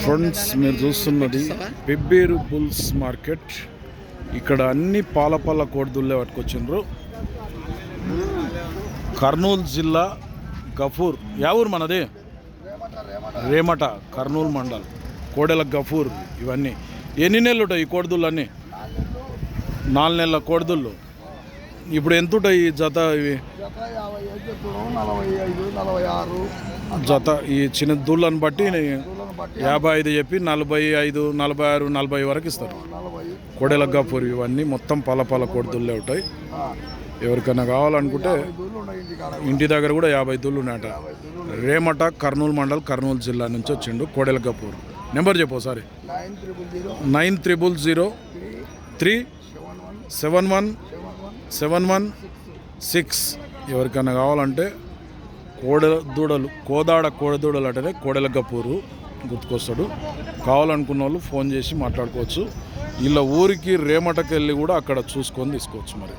Friends, మీరు చూస్తున్నది Pebbair bulls market. ఇక్కడ అన్ని పాల కోడిదుల్లే పట్టుకొచ్చిండ్రు. కర్నూలు జిల్లా గఫూర్. యా ఊరు మనది? రేమట, కర్నూలు మండల్. కోడెల గఫూర్. ఇవన్నీ ఎన్ని నెలలు ఉంటాయి ఈ కోడిదుళ్ళు? అన్నీ 4 నెలల కోడిదుళ్ళు. ఇప్పుడు ఎంత ఉంటాయి ఈ జత? ఇవి జత ఈ చిన్న దూళ్ళని బట్టి 55 చెప్పి 45, 46, 40 వరకు ఇస్తారు. కోడెల గఫూర్. ఇవన్నీ మొత్తం పాల కోడిదుళ్ళే ఉంటాయి. ఎవరికైనా కావాలనుకుంటే ఇంటి దగ్గర కూడా 50 దూళ్ళు ఉన్నాయట. రేమట, కర్నూలు మండల్, కర్నూలు జిల్లా నుంచి వచ్చిండు కోడెల గఫూర్. నెంబర్ చెప్పు ఒకసారి. 900037171716. ఎవరికైనా కావాలంటే కోడెదూడలు అంటేనే కోడెల గఫూరు గుర్తుకొస్తాడు. కావాలనుకున్న వాళ్ళు ఫోన్ చేసి మాట్లాడుకోవచ్చు. ఇలా ఊరికి రేమటకి వెళ్ళి కూడా అక్కడ చూసుకొని తీసుకోవచ్చు. మరి